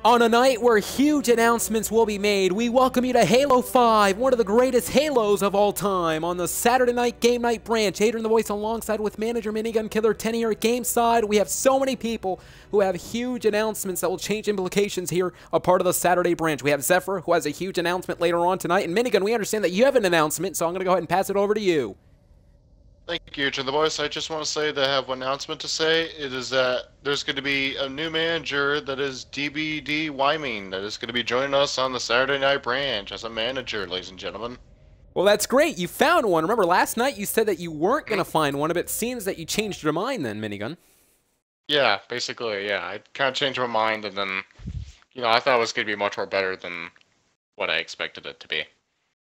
On a night where huge announcements will be made, we welcome you to Halo 5, one of the greatest Halos of all time. On the Saturday night game night branch, AdrianTheVoice alongside with manager Minigun Killer 10 here at Gameside. We have so many people who have huge announcements that will change implications here, a part of the Saturday branch. We have Zepher, who has a huge announcement later on tonight. And Minigun, we understand that you have an announcement, so I'm going to go ahead and pass it over to you. Thank you, AdrianTheVoice. I just want to say that I have one announcement to say. It is that there's going to be a new manager that is DBD Wyming that is going to be joining us on the Saturday night branch as a manager, ladies and gentlemen. Well, that's great. You found one. Remember, last night you said that you weren't going to find one, but it seems that you changed your mind then, Minigun. Yeah, basically, yeah. I kind of changed my mind, and then, you know, I thought it was going to be much more better than what I expected it to be.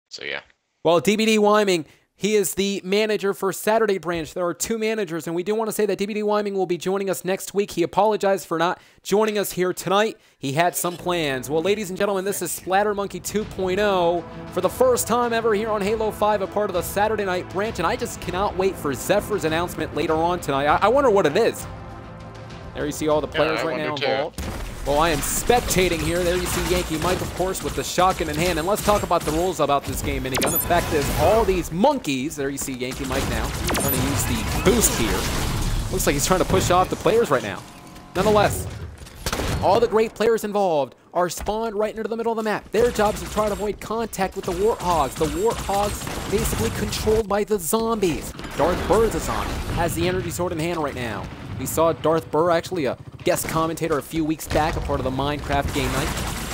So, yeah. Well, DBD Wyming, he is the manager for Saturday branch. There are two managers, and we do want to say that DBD Wyming will be joining us next week. He apologized for not joining us here tonight. He had some plans. Well, ladies and gentlemen, this is Splatter Monkey 2.0 for the first time ever here on Halo 5, a part of the Saturday night branch, and I just cannot wait for Zephyr's announcement later on tonight. I wonder what it is. There you see all the players right now involved. Well, I am spectating here. There you see Yankee Mike, of course, with the shotgun in hand. And let's talk about the rules about this game, Minigun. The fact is, all these monkeys, there you see Yankee Mike now, trying to use the boost here. Looks like he's trying to push off the players right now. Nonetheless, all the great players involved are spawned right into the middle of the map. Their job is to try to avoid contact with the Warthogs. The Warthogs basically controlled by the zombies. Darth Burr is a zombie, has the energy sword in hand right now. We saw Darth Burr, actually a guest commentator a few weeks back, a part of the Minecraft game night.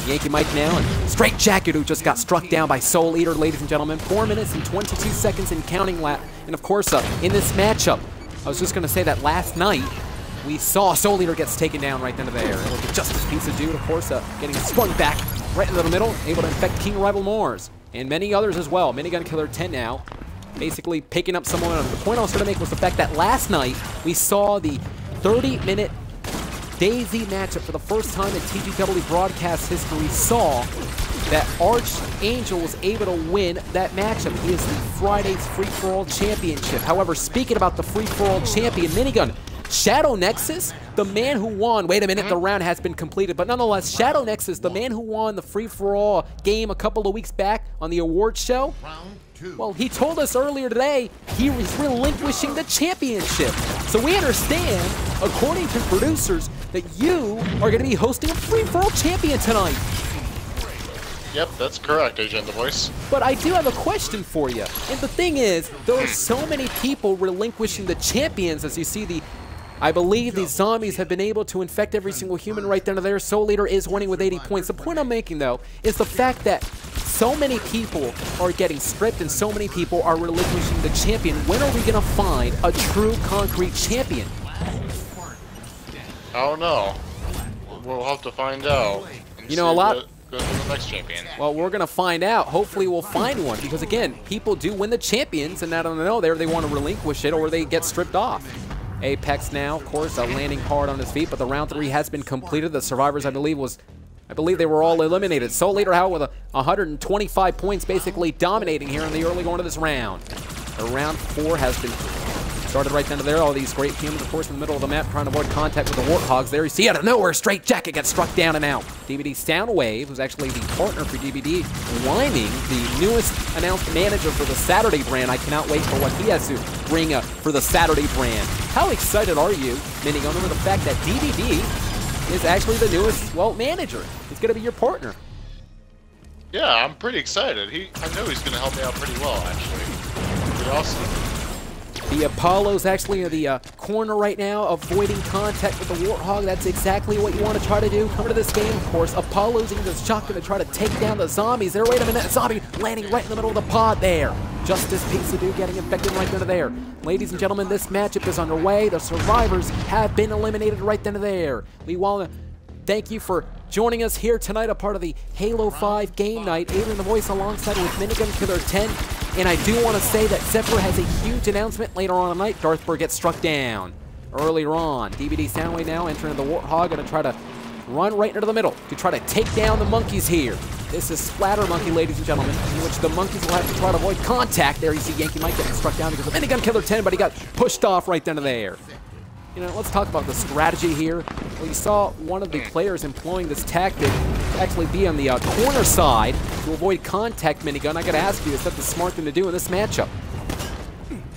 Yankee Mike now, and Straight Jacket, who just got struck down by Soul Eater, ladies and gentlemen. 4 minutes and 22 seconds in counting lap. And of course, in this matchup, I was just going to say that last night, we saw Soul Eater gets taken down right into the air. And look at Justice Pizza Dude, of course, getting swung back right into the middle, able to infect King Rival Mars. And many others as well. Minigun Killer 10 now, basically picking up some momentum. The point I was trying to make was the fact that last night, we saw the 30-minute DayZ matchup for the first time in TGW broadcast history. Saw that Archangel was able to win that matchup. He is the Friday's Free-For-All Championship. However, speaking about the Free-For-All Champion, Minigun, Shadow Nexus, the man who won, wait a minute, the round has been completed, but nonetheless, Shadow Nexus, the man who won the Free-For-All game a couple of weeks back on the awards show, well, he told us earlier today he was relinquishing the championship. So we understand, according to producers, that you are going to be hosting a free-for-all champion tonight. Yep, that's correct, AdrianTheVoice. But I do have a question for you. And the thing is, there are so many people relinquishing the champions, as you see I believe these zombies have been able to infect every single human right down to there. Soul Eater is winning with 80 points. The point I'm making, though, is the fact that so many people are getting stripped and so many people are relinquishing the champion. When are we going to find a true concrete champion? I don't know. We'll have to find out. You know, a lot. Goes to the next champion. Well, we're going to find out. Hopefully we'll find one because, again, people do win the champions and I don't know, they want to relinquish it or they get stripped off. Apex now, of course, landing hard on his feet, but the round 3 has been completed. The survivors, I believe they were all eliminated. Soul Eater, however, with 125 points, basically dominating here in the early going of this round. The round 4 has been started right down to there. All these great humans, of course, in the middle of the map, trying to avoid contact with the Warthogs. There you see, out of nowhere, Straight Jacket gets struck down and out. DBD Soundwave, who's actually the partner for DBD, Wyming, the newest announced manager for the Saturday brand. I cannot wait for what he has to bring for the Saturday brand. How excited are you, Minigun, over the fact that DBD is actually the newest, well, manager? He's going to be your partner. Yeah, I'm pretty excited. I know he's going to help me out pretty well, actually. Pretty awesome. The Apollo's actually in the corner right now, avoiding contact with the Warthog. That's exactly what you want to try to do. Coming to this game, of course, Apollo's using the shotgun to try to take down the zombies. There, wait a minute, zombie landing right in the middle of the pod there. Justice Pizza Dude getting infected right into there. Ladies and gentlemen, this matchup is underway. The survivors have been eliminated right into there. We want to thank you for joining us here tonight, a part of the Halo 5 game night. AdrianTheVoice alongside with Minigun Killer 10. And I do want to say that Zepher has a huge announcement later on tonight. Darth Burr gets struck down earlier on. DBD Soundwave now entering the Warthog, going to try to run right into the middle to try to take down the monkeys here. This is Splatter Monkey, ladies and gentlemen, in which the monkeys will have to try to avoid contact. There you see Yankee Mike getting struck down because of Minigun Killer 10, but he got pushed off right down to there. you know, let's talk about the strategy here. Well, you saw one of the players employing this tactic to actually be on the corner side to avoid contact minigun. I gotta ask you, is that the smart thing to do in this matchup?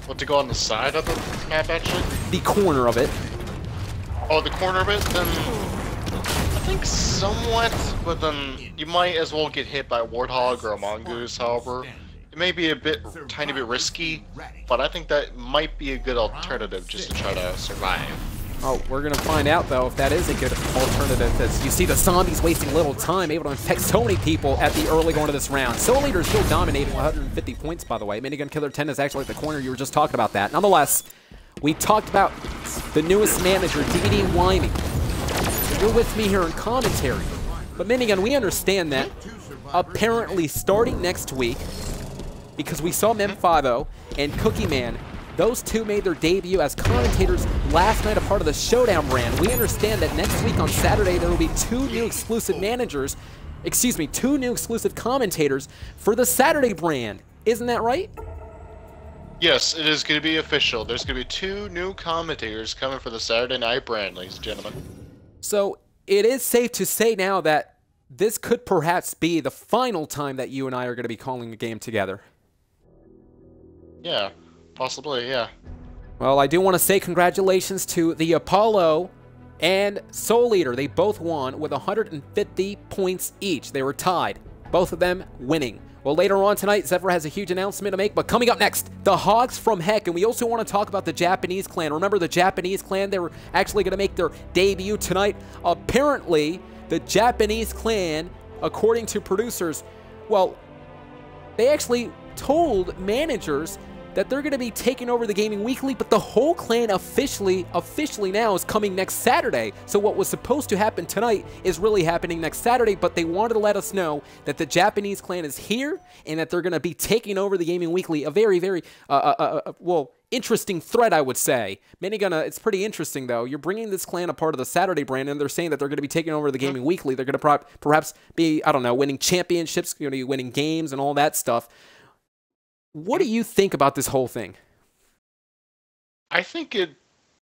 What, to go on the side of the map, actually? The corner of it. Oh, the corner of it? Then I think somewhat, but then you might as well get hit by a Warthog or a Mongoose, however. It may be a tiny bit risky, but I think that might be a good alternative just to try to survive. Oh, we're going to find out, though, if that is a good alternative. As you see the zombies wasting little time, able to infect so many people at the early going of this round. Soul Eater is still dominating, 150 points, by the way. Minigun Killer 10 is actually at the corner. You were just talking about that. Nonetheless, we talked about the newest manager, DVD Wyming. You're with me here in commentary. But Minigun, we understand that apparently starting next week, because we saw Mem5o and Cookie Man, those two made their debut as commentators last night, a part of the Showdown brand. We understand that next week on Saturday there will be two new exclusive commentators for the Saturday brand. Isn't that right? Yes, it is going to be official. There's going to be two new commentators coming for the Saturday night brand, ladies and gentlemen. So it is safe to say now that this could perhaps be the final time that you and I are going to be calling a game together. Yeah. Possibly, yeah. Well, I do want to say congratulations to the Apollo and Soul Eater. They both won with 150 points each. They were tied, both of them winning. Well, later on tonight, Zephyr has a huge announcement to make, but coming up next, the Hogs from Heck, and we also want to talk about the Japanese clan. Remember the Japanese clan? They were actually going to make their debut tonight. Apparently, the Japanese clan, according to producers, well, they actually told managers that they're going to be taking over the Gaming Weekly, but the whole clan officially now is coming next Saturday. So what was supposed to happen tonight is really happening next Saturday, but they wanted to let us know that the Japanese clan is here and that they're going to be taking over the Gaming Weekly. A very, very, well, interesting threat, I would say. Minigun, it's pretty interesting, though. You're bringing this clan a part of the Saturday brand, and they're saying that they're going to be taking over the Gaming Weekly. They're going to perhaps be, I don't know, winning championships, going to be winning games and all that stuff. What do you think about this whole thing? I think it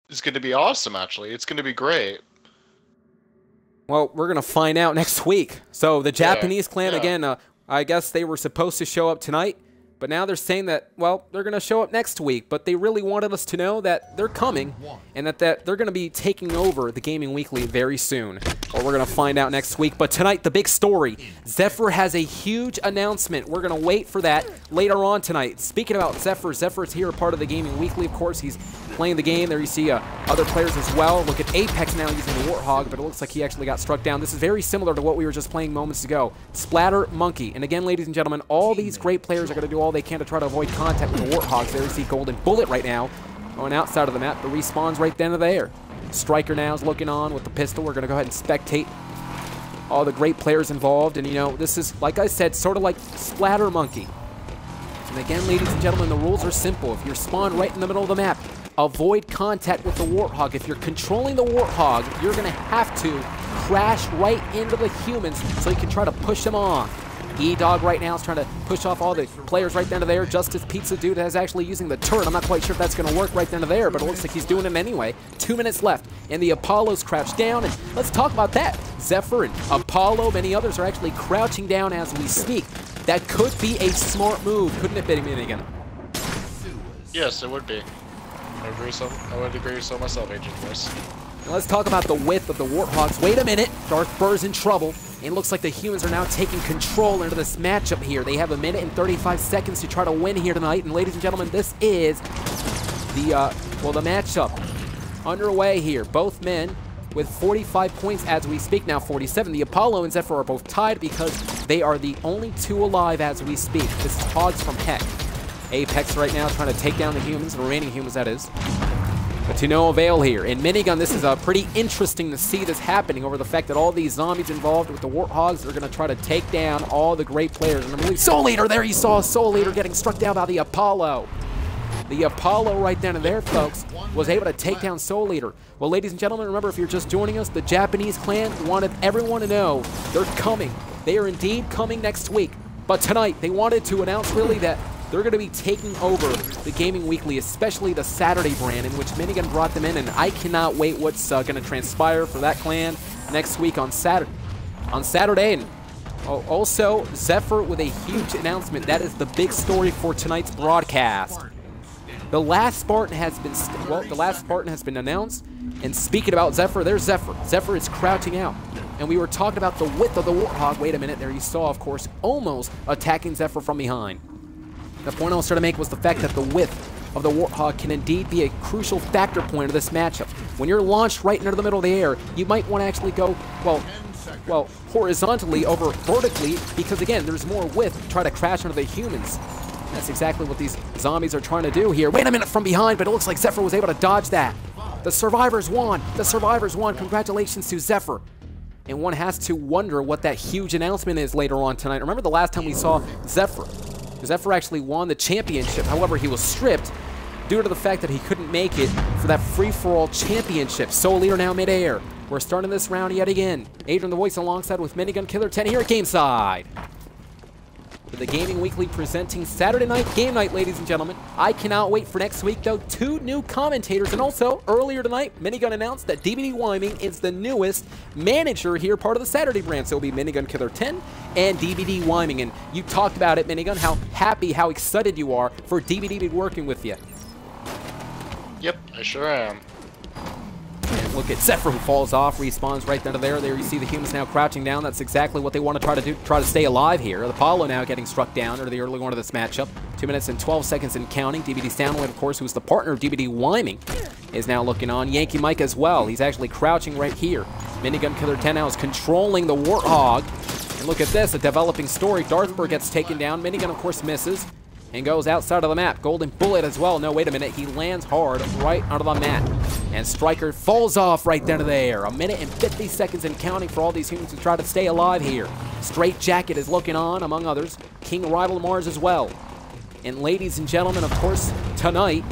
is going to be awesome, actually. It's going to be great. Well, we're going to find out next week. So the Japanese clan, again, I guess they were supposed to show up tonight, but now they're saying that, well, they're going to show up next week, but they really wanted us to know that they're coming and that they're going to be taking over the Gaming Weekly very soon. Well, we're going to find out next week. But tonight, the big story. Zephyr has a huge announcement. We're going to wait for that later on tonight. Speaking about Zephyr, Zephyr's here, part of the Gaming Weekly, of course. He's playing the game. There you see other players as well. Look at Apex now using the Warthog, but it looks like he actually got struck down. This is very similar to what we were just playing moments ago. Splatter Monkey. And again, ladies and gentlemen, all these great players are going to do all they can to try to avoid contact with the Warthogs. There you see Golden Bullet right now going outside of the map, but respawns right then and there. Striker now is looking on with the pistol. We're going to go ahead and spectate all the great players involved. And, you know, this is, like I said, sort of like Splatter Monkey. And again, ladies and gentlemen, the rules are simple. If you're spawned right in the middle of the map, avoid contact with the Warthog. If you're controlling the Warthog, you're going to have to crash right into the humans so you can try to push them off. E-Dog right now is trying to push off all the players right then to there. Justice Pizza Dude is actually using the turret. I'm not quite sure if that's going to work right then to there, but it looks like he's doing it anyway. 2 minutes left, and the Apollo's crouched down, and let's talk about that. Zephyr and Apollo, many others are actually crouching down as we speak. That could be a smart move, couldn't it be, Minigun? Yes, it would be. I would agree so myself, AdrianTheVoice. Now let's talk about the width of the Warthogs. Wait a minute, Darth Burr's in trouble. And it looks like the humans are now taking control into this matchup here. They have 1 minute and 35 seconds to try to win here tonight. And ladies and gentlemen, this is the matchup underway here. Both men with 45 points as we speak, now 47. The Apollo and Zephyr are both tied because they are the only two alive as we speak. This is Hogs from Heck. Apex right now trying to take down the humans, the remaining humans that is. But to no avail here. In Minigun, this is pretty interesting to see this happening over the fact that all these zombies involved with the Warthogs are going to try to take down all the great players. And I believe Soul Eater, there you saw Soul Eater getting struck down by the Apollo. The Apollo right down there, folks, was able to take down Soul Eater. Well, ladies and gentlemen, remember, if you're just joining us, the Japanese clan wanted everyone to know they're coming. They are indeed coming next week. But tonight, they wanted to announce really that they're going to be taking over the Gaming Weekly, especially the Saturday brand, in which Minigun brought them in, and I cannot wait what's going to transpire for that clan next week on Saturday. And also, Zephyr with a huge announcement. That is the big story for tonight's broadcast. The last Spartan has been announced. And speaking about Zephyr, there's Zephyr. Zephyr is crouching out. And we were talking about the width of the Warthog. Wait a minute, there you saw, of course, almost attacking Zephyr from behind. The point I was trying to make was the fact that the width of the Warthog can indeed be a crucial factor point of this matchup. When you're launched right into the middle of the air, you might want to actually go, well, horizontally over vertically, because again, there's more width to try to crash into the humans. That's exactly what these zombies are trying to do here. Wait a minute, from behind, but it looks like Zephyr was able to dodge that. The survivors won. The survivors won. Congratulations to Zephyr. And one has to wonder what that huge announcement is later on tonight. Remember the last time we saw Zephyr? Zephyr actually won the championship. However, he was stripped due to the fact that he couldn't make it for that free-for-all championship. Soul Leader now midair. We're starting this round yet again. AdrianTheVoice alongside with Minigun Killer 10 here at Gameside. For the Gaming Weekly presenting Saturday night game night, ladies and gentlemen. I cannot wait for next week, though. 2 new commentators, and also earlier tonight, Minigun announced that DBD Wyming is the newest manager here, part of the Saturday brand. So it'll be Minigun Killer 10 and DBD Wyming. And you talked about it, Minigun, how happy, how excited you are for DBD to be working with you. Yep, I sure am. And look at Zephyr, who falls off, respawns right under there. There you see the humans now crouching down. That's exactly what they want to try to do, try to stay alive here. The Apollo now getting struck down under the early one of this matchup. 2 minutes and 12 seconds and counting. DBD Soundwave, of course, who's the partner of DBD Wyming, is now looking on. Yankee Mike as well. He's actually crouching right here. Minigun Killer 10 now is controlling the Warthog. And look at this, a developing story. Darthburg gets taken down. Minigun, of course, misses and goes outside of the map. Golden Bullet as well. No, wait a minute. He lands hard right onto the map. And Striker falls off right down to there. 1 minute and 50 seconds and counting for all these humans who try to stay alive here. Straight Jacket is looking on, among others. King Rival Mars as well. And ladies and gentlemen, of course, tonight,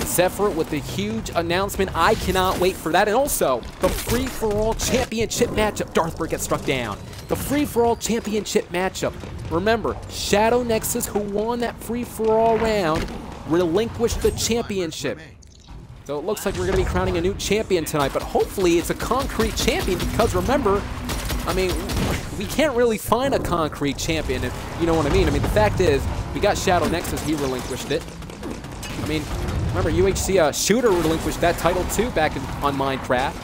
Zephyr with the huge announcement. I cannot wait for that. And also, the free-for-all championship matchup. Darthburg gets struck down. The free-for-all championship matchup. Remember, Shadow Nexus, who won that free-for-all round, relinquished the championship. So it looks like we're going to be crowning a new champion tonight, but hopefully it's a concrete champion, because remember, I mean, we can't really find a concrete champion, if you know what I mean. I mean, the fact is, we got Shadow Nexus, he relinquished it. I mean, remember, UHC Shooter relinquished that title too back on Minecraft.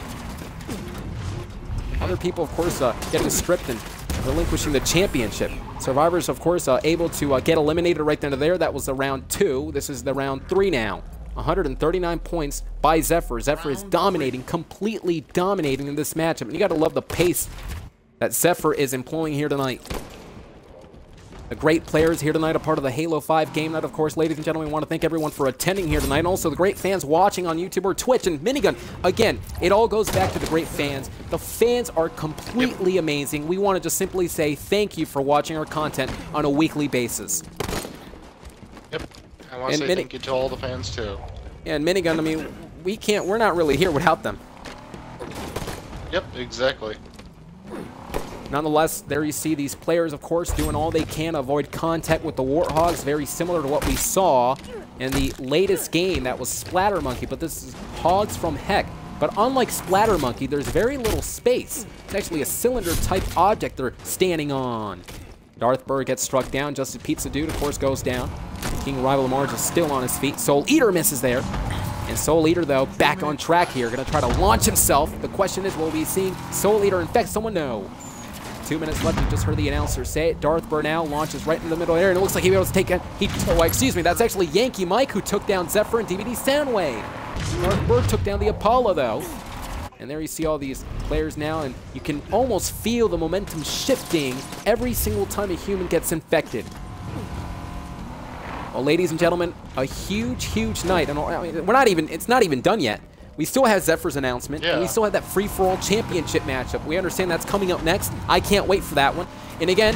Other people, of course, getting stripped and relinquishing the championship. Survivors, of course, able to get eliminated right then and there. That was the round 2. This is the round 3 now. 139 points by Zephyr. Zephyr is dominating, completely dominating in this matchup. And you got to love the pace that Zephyr is employing here tonight. The great players here tonight, a part of the Halo 5 game night, of course. Ladies and gentlemen, we want to thank everyone for attending here tonight. And also the great fans watching on YouTube or Twitch. And Minigun, again, it all goes back to the great fans. The fans are completely amazing. We want to just simply say thank you for watching our content on a weekly basis. Yep. I want to say thank you to all the fans, too. Yeah, and Minigun, I mean, we're not really here without them. Yep, exactly. Nonetheless, there you see these players, of course, doing all they can to avoid contact with the Warthogs, very similar to what we saw in the latest game. That was Splatter Monkey, but this is Hogs from Heck. But unlike Splatter Monkey, there's very little space. It's actually a cylinder-type object they're standing on. Darthburg gets struck down. Justin Pizza Dude, of course, goes down. King Rival Mars is still on his feet. Soul Eater misses there. And Soul Eater, though, back on track here. Going to try to launch himself. The question is, will we be seeing Soul Eater infect someone? No. 2 minutes left. You just heard the announcer say it. Darthburg now launches right in the middle there, and it looks like he'll be able to take a... excuse me, that's actually Yankee Mike who took down Zephyr and DBD Soundwave. Darthburg took down the Apollo, though. And there you see all these players now, and you can almost feel the momentum shifting every single time a human gets infected. Well, ladies and gentlemen, a huge, huge night. And I mean, it's not even done yet. We still have Zephyr's announcement, and we still have that free-for-all championship matchup. We understand that's coming up next. I can't wait for that one. And again,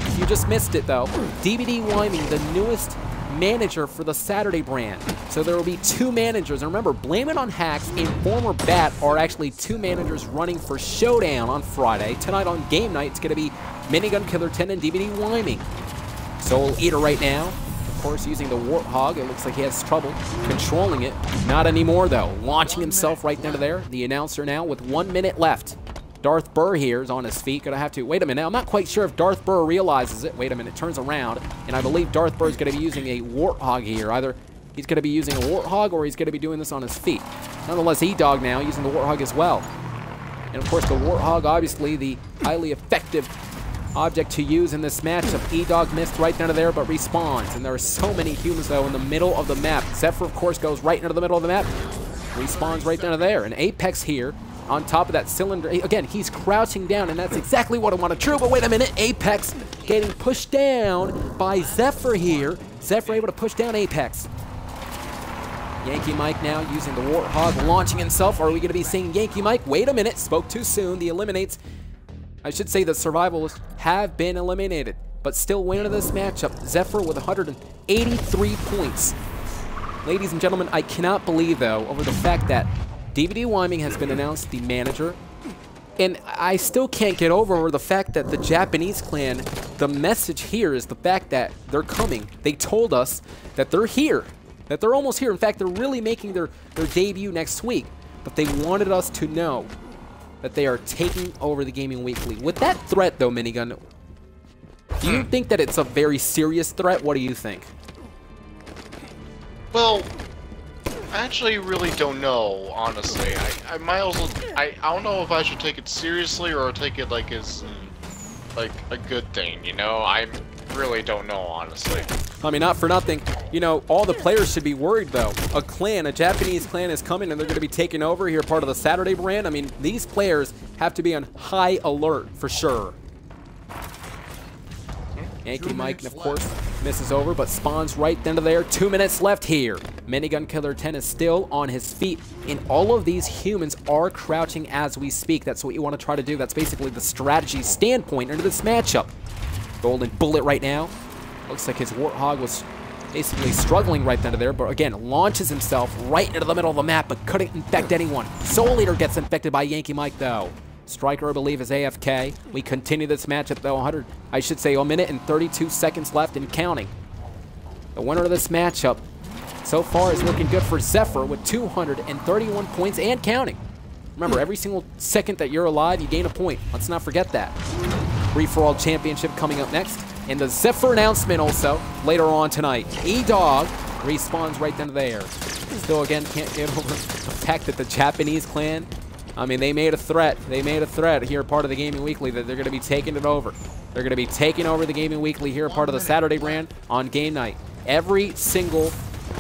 if you just missed it, though, DBD Wyming, the newest manager for the Saturday brand. So there will be 2 managers. And remember, Blame It on Hacks and former Bat are actually 2 managers running for Showdown on Friday. Tonight on Game Night, it's going to be Minigun Killer 10 and DBD Wyming. Soul Eater right now. Of course, using the Warthog. It looks like he has trouble controlling it. Not anymore, though. Launching himself right into there. The announcer now with 1 minute left. Darth Burr here is on his feet. Gonna have to, wait a minute, I'm not quite sure if Darth Burr realizes it. Wait a minute, turns around, and I believe Darth Burr is gonna be using a Warthog here. Either he's gonna be using a Warthog or he's gonna be doing this on his feet. Nonetheless, E-Dog now using the Warthog as well. And of course, the Warthog, obviously the highly effective object to use in this matchup. E-Dog missed right down to there, but respawns. And there are so many humans, though, in the middle of the map. Zephyr, of course, goes right into the middle of the map. Respawns right down to there. And Apex here on top of that cylinder. Again, he's crouching down, and that's exactly what I want to true. But wait a minute, Apex getting pushed down by Zephyr here. Zephyr able to push down Apex. Yankee Mike now using the Warthog, launching himself. Are we going to be seeing Yankee Mike? Wait a minute, spoke too soon. The eliminates, I should say the survivalists have been eliminated, but still winning this matchup. Zephyr with 183 points. Ladies and gentlemen, I cannot believe, though, over the fact that DVD Wyming has been announced the manager, and I still can't get over the fact that the Japanese clan, the message here is the fact that they're coming. They told us that they're here, that they're almost here. In fact, they're really making their debut next week, but they wanted us to know that they are taking over the Gaming Weekly. With that threat, though, Minigun, do you think that it's a very serious threat? What do you think? Well, I actually really don't know, honestly. I might also, I don't know if I should take it seriously or take it like as like a good thing, you know? I really don't know, honestly. I mean, not for nothing, you know, all the players should be worried, though. A clan, a Japanese clan is coming, and they're going to be taking over here, part of the Saturday brand. I mean, these players have to be on high alert for sure. Yankee Mike, of course, misses over, but spawns right into there. 2 minutes left here. Minigun Killer 10 is still on his feet, and all of these humans are crouching as we speak. That's what you want to try to do. That's basically the strategy standpoint into this matchup. Golden Bullet right now. Looks like his Warthog was basically struggling right into there, but again, launches himself right into the middle of the map, but couldn't infect anyone. Soul Eater gets infected by Yankee Mike, though. Striker, I believe, is AFK. We continue this matchup, though. 1 minute and 32 seconds left and counting. The winner of this matchup so far is looking good for Zephyr with 231 points and counting. Remember, every single second that you're alive, you gain a point. Let's not forget that. Free-for-all championship coming up next. And the Zephyr announcement also later on tonight. E-Dog respawns right down there. Still, again, can't get over the fact that the Japanese clan, I mean, they made a threat. They made a threat here, part of the Gaming Weekly, that they're going to be taking it over. They're going to be taking over the Gaming Weekly here, part of the Saturday brand on game night. Every single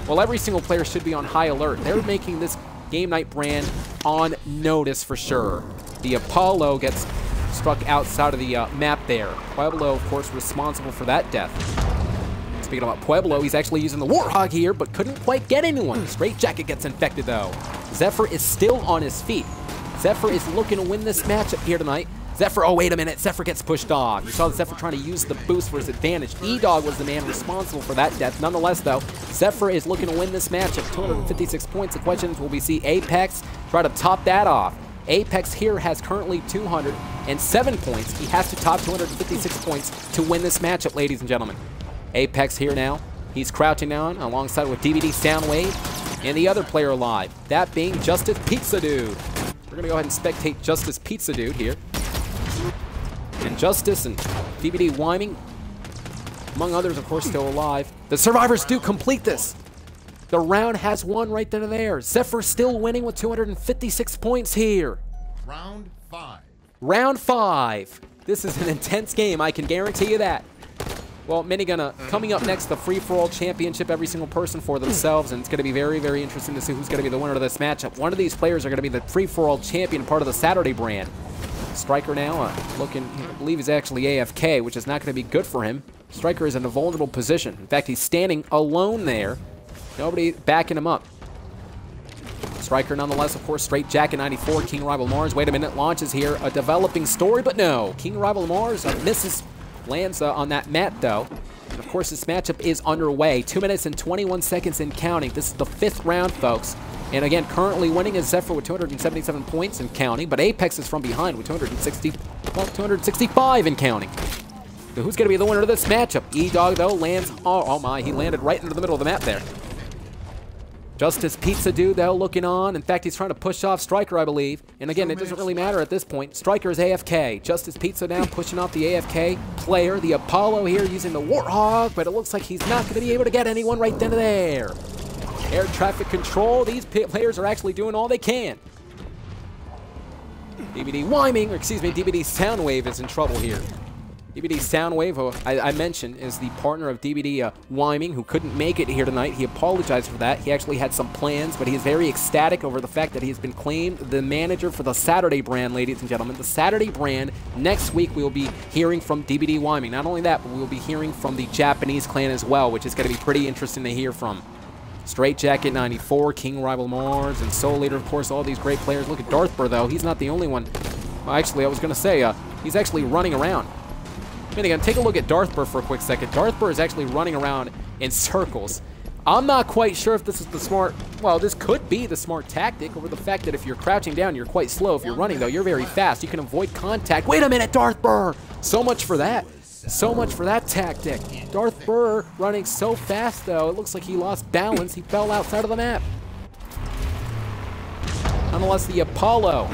player should be on high alert. They're making this game night brand on notice for sure. The Apollo gets struck outside of the map there. Pueblo, of course, responsible for that death. Speaking about Pueblo, he's actually using the Warthog here, but couldn't quite get anyone. Straight Jacket gets infected, though. Zephyr is still on his feet. Zephyr is looking to win this matchup here tonight. Zephyr, oh, wait a minute. Zephyr gets pushed off. You saw Zephyr trying to use the boost for his advantage. E-Dog was the man responsible for that death. Nonetheless, though, Zephyr is looking to win this matchup. 256 points. The question is, will we see Apex try to top that off? Apex here has currently 207 points. He has to top 256 points to win this matchup, ladies and gentlemen. Apex here now. He's crouching down alongside with DVD Soundwave and the other player alive, that being Justice Pizza Dude. We're going to go ahead and spectate Justice Pizza Dude here. And Justice and DVD Wyming, among others, of course, still alive. The survivors do complete this. The round has won right then and there. Zephyr still winning with 256 points here. Round 5. Round 5. This is an intense game, I can guarantee you that. Well, Minigun, coming up next, the free-for-all championship, every single person for themselves, and it's going to be very, very interesting to see who's going to be the winner of this matchup. One of these players are going to be the free-for-all champion, part of the Saturday brand. Striker now looking, I believe he's actually AFK, which is not going to be good for him. Striker is in a vulnerable position. In fact, he's standing alone there. Nobody backing him up. Striker, nonetheless, of course, Straight Jacket 94, King Rival Mars. Wait a minute, launches here. A developing story, but no. King Rival Mars misses, lands on that mat, though. And, of course, this matchup is underway. 2 minutes and 21 seconds in counting. This is the 5th round, folks. And, again, currently winning is Zephyr with 277 points and counting, but Apex is from behind with 265 and counting. So who's going to be the winner of this matchup? E-Dog, though, lands... Oh, my. He landed right into the middle of the map there. Justice Pizza Dude, though, looking on. In fact, he's trying to push off Striker, I believe. And again, it doesn't really matter at this point. Striker is AFK. Justice Pizza now pushing off the AFK player. The Apollo here using the Warthog, but it looks like he's not going to be able to get anyone right then and there. Air traffic control. These players are actually doing all they can. DBD Wyming, or excuse me, DBD Soundwave is in trouble here. DBD Soundwave, who I mentioned, is the partner of DBD Wyming, who couldn't make it here tonight. He apologized for that. He actually had some plans, but he is very ecstatic over the fact that he has been claimed the manager for the Saturday brand, ladies and gentlemen. The Saturday brand, next week we will be hearing from DBD Wyming. Not only that, but we will be hearing from the Japanese clan as well, which is going to be pretty interesting to hear from. Straight Jacket 94, King Rival Mars, and Soul Leader, of course, all these great players. Look at Darthbur, though. He's not the only one. Well, actually, I was going to say, he's actually running around. Again, take a look at Darthbur for a quick second. Darthbur is actually running around in circles. I'm not quite sure if this is the smart... Well, this could be the smart tactic over the fact that if you're crouching down, you're quite slow. If you're running, though, you're very fast. You can avoid contact. Wait a minute, Darthbur! So much for that. So much for that tactic. Darthbur running so fast, though, it looks like he lost balance. He fell outside of the map. Nonetheless, the Apollo...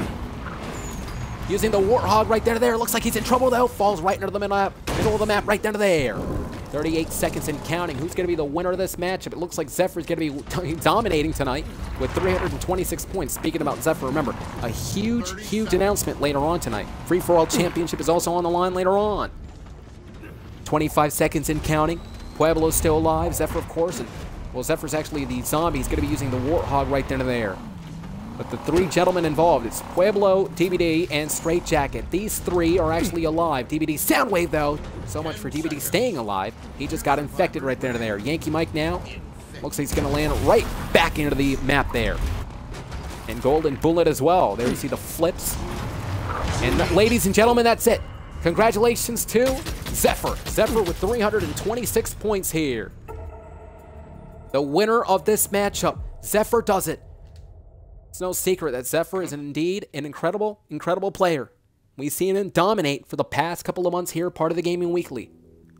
using the Warthog right there. Looks like he's in trouble, though. Falls right into the middle of the map, right down to there. 38 seconds and counting. Who's going to be the winner of this matchup? It looks like Zephyr's going to be dominating tonight with 326 points. Speaking about Zepher, remember, a huge, huge announcement later on tonight. Free-for-all championship is also on the line later on. 25 seconds and counting. Pueblo's still alive. Zephyr, of course. And, well, Zephyr's actually the zombie. He's going to be using the Warthog right down to there. But the three gentlemen involved, it's Pueblo, DBD, and Straight Jacket. These three are actually alive. DBD Soundwave, though, so much for DBD staying alive. He just got infected right there and there. Yankee Mike now, looks like he's going to land right back into the map there. And Golden Bullet as well. There you see the flips. And ladies and gentlemen, that's it. Congratulations to Zephyr. Zephyr with 326 points here. The winner of this matchup, Zephyr does it. It's no secret that Zephyr is indeed an incredible, incredible player. We've seen him dominate for the past couple of months here, part of the Gaming Weekly.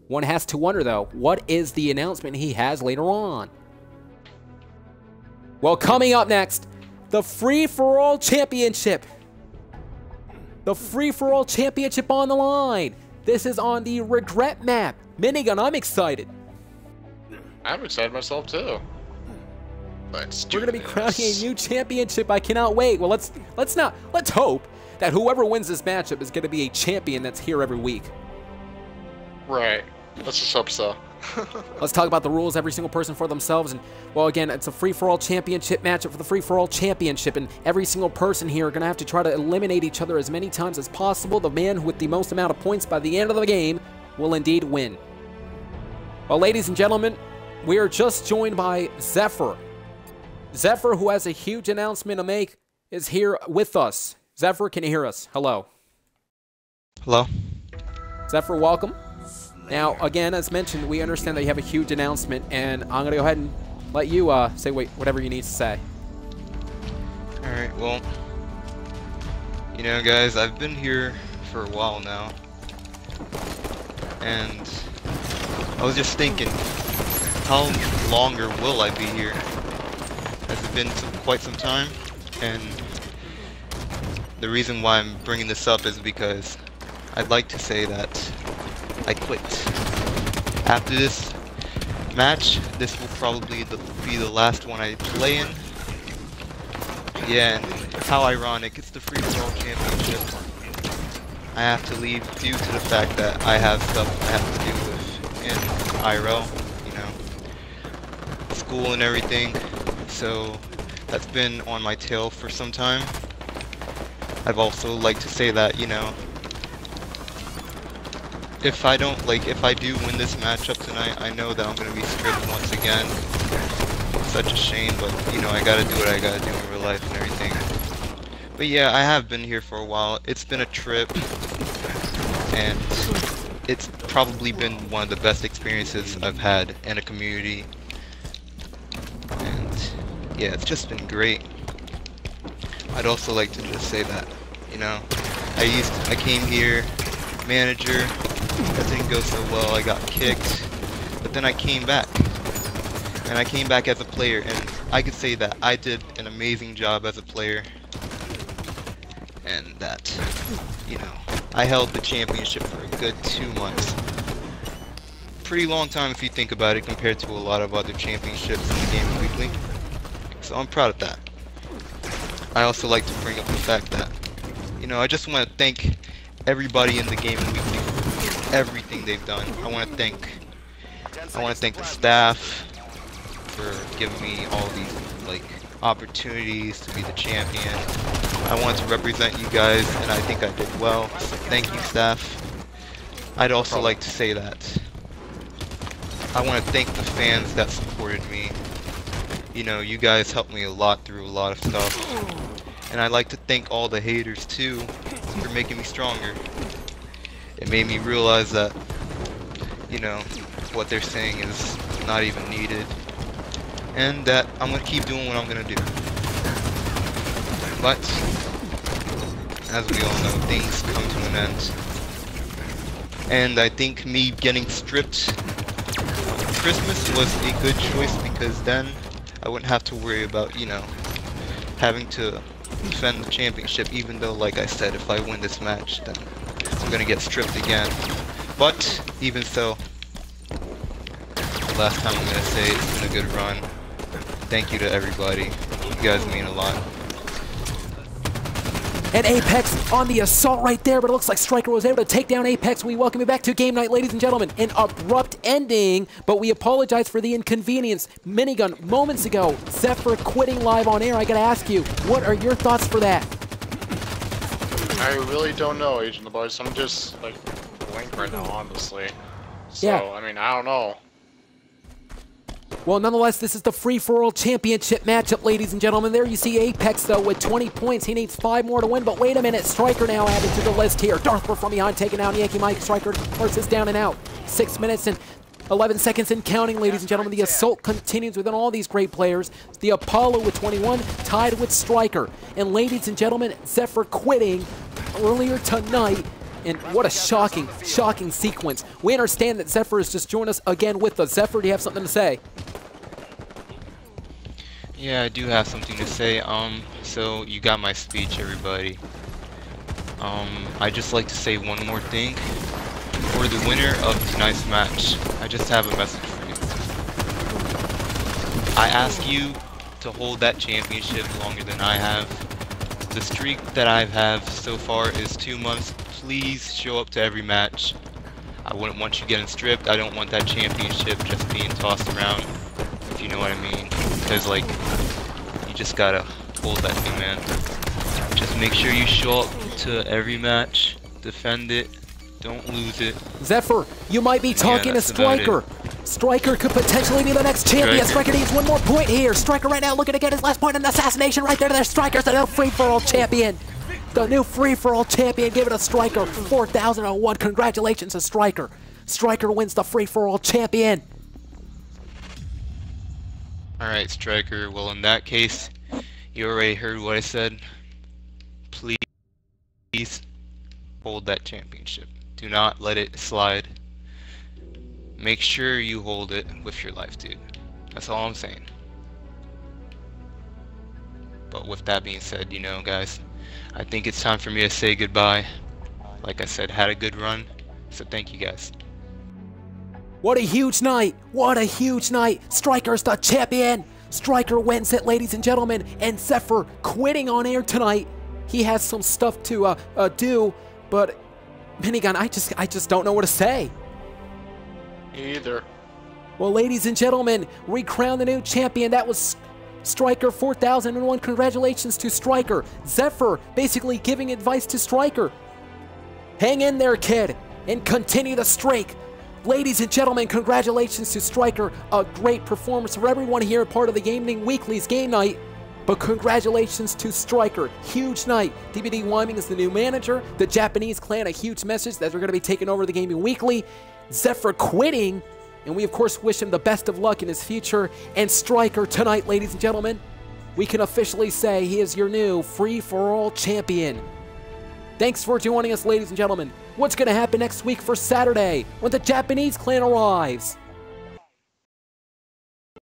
One has to wonder, though, what is the announcement he has later on? Well, coming up next, the Free-for-All Championship. The Free-for-All Championship on the line. This is on the Regret map. Minigun, I'm excited. I'm excited myself, too. We're going to be crowning a new championship. I cannot wait. Well, let's hope that whoever wins this matchup is going to be a champion that's here every week. Right. Let's just hope so. Let's talk about the rules, every single person for themselves. And, well, again, it's a free-for-all championship matchup for the free-for-all championship. And every single person here are going to have to try to eliminate each other as many times as possible. The man with the most amount of points by the end of the game will indeed win. Well, ladies and gentlemen, we are just joined by Zephyr. Zephyr, who has a huge announcement to make, is here with us. Zephyr, can you hear us? Hello. Hello. Zephyr, welcome. Now, again, as mentioned, we understand that you have a huge announcement, and I'm going to go ahead and let you say whatever you need to say. Alright, well, you know, guys, I've been here for a while now, and I was just thinking, how longer will I be here? Has it been quite some time? And the reason why I'm bringing this up is because I'd like to say that I quit. After this match, this will probably be the last one I play in. Yeah, and how ironic, it's the free-for-all championship. I have to leave due to the fact that I have stuff I have to deal with in IRL, you know, school and everything. So that's been on my tail for some time. I've also like to say that, you know, if I do win this matchup tonight, I know that I'm going to be stripped once again. It's such a shame, but, you know, I got to do what I got to do in real life and everything. But yeah, I have been here for a while. It's been a trip, and it's probably been one of the best experiences I've had in a community. And yeah, it's just been great. I'd also like to just say that, you know, I came here, manager, That didn't go so well. I got kicked. But then I came back. And I came back as a player, and I could say that I did an amazing job as a player. And that, you know, I held the championship for a good 2 months. Pretty long time if you think about it compared to a lot of other championships in the Gaming Weekly. So I'm proud of that. I also like to bring up the fact that, you know, I just want to thank everybody in the Gaming Weekly for everything they've done. I want to thank the staff for giving me all these like opportunities to be the champion. I wanted to represent you guys, and I think I did well. So thank you, staff. I'd also like to say that I want to thank the fans that supported me. You know, you guys helped me a lot through a lot of stuff. And I'd like to thank all the haters too for making me stronger. It made me realize that, you know, what they're saying is not even needed. And that I'm going to keep doing what I'm going to do. But, as we all know, things come to an end. And I think me getting stripped on Christmas was a good choice, because then I wouldn't have to worry about, you know, having to defend the championship, even though, like I said, if I win this match, then I'm going to get stripped again. But, even so, the last time I'm going to say it's been a good run. Thank you to everybody. You guys mean a lot. And Apex on the assault right there, but it looks like Striker was able to take down Apex. We welcome you back to Game Night, ladies and gentlemen. An abrupt ending, but we apologize for the inconvenience. Minigun moments ago, Zephyr quitting live on air. I gotta ask you, what are your thoughts for that? I really don't know, Agent the Boys. I'm just like blank right now, honestly. So, yeah. I mean, I don't know. Well, nonetheless, this is the free-for-all championship matchup, ladies and gentlemen. There you see Apex, though, with 20 points. He needs 5 more to win, but wait a minute. Striker now added to the list here. Darthwer from behind, taking down Yankee Mike. Striker forces down and out. 6 minutes and 11 seconds and counting, ladies and gentlemen. The assault continues within all these great players. The Apollo with 21, tied with Striker. And ladies and gentlemen, Zephyr quitting earlier tonight. And what a shocking, shocking sequence. We understand that Zephyr has just joined us again with us. Zephyr, do you have something to say? Yeah, I do have something to say. So you got my speech, everybody. I'd just like to say one more thing. For the winner of tonight's match, I just have a message for you. I ask you to hold that championship longer than I have. The streak that I have so far is 2 months. Please show up to every match. I wouldn't want you getting stripped. I don't want that championship just being tossed around, if you know what I mean. Because, like, you just gotta hold that thing, man. Just make sure you show up to every match, defend it, don't lose it. Zephyr, you might be talking to Striker. Striker could potentially be the next champion. Striker needs 1 more point here. Striker right now looking to get his last point in assassination right there. There's Striker's the new free-for-all champion. The new free-for-all champion. Give it a Striker. 4,001. Congratulations to Striker. Striker wins the free-for-all champion. Alright, Striker. Well, in that case, you already heard what I said. Please hold that championship. Do not let it slide. Make sure you hold it with your life, dude. That's all I'm saying. But with that being said, you know, guys, I think it's time for me to say goodbye. Like I said, had a good run. So thank you, guys. What a huge night! What a huge night! Striker's the champion! Striker wins it, ladies and gentlemen, and Zephyr quitting on air tonight. He has some stuff to do, but Minigun, I just don't know what to say. Me either. Well, ladies and gentlemen, we crown the new champion. That was Striker 4001. Congratulations to Striker. Zephyr basically giving advice to Striker. Hang in there, kid, and continue the streak. Ladies and gentlemen, congratulations to Striker. A great performance for everyone here, part of the Gaming Weekly's Game Night. But congratulations to Striker. Huge night. DBD Wyoming is the new manager. The Japanese clan, a huge message that they're going to be taking over the Gaming Weekly. Zephyr quitting. And we, of course, wish him the best of luck in his future. And Striker tonight, ladies and gentlemen, we can officially say he is your new free-for-all champion. Thanks for joining us, ladies and gentlemen. What's going to happen next week for Saturday when the Japanese clan arrives?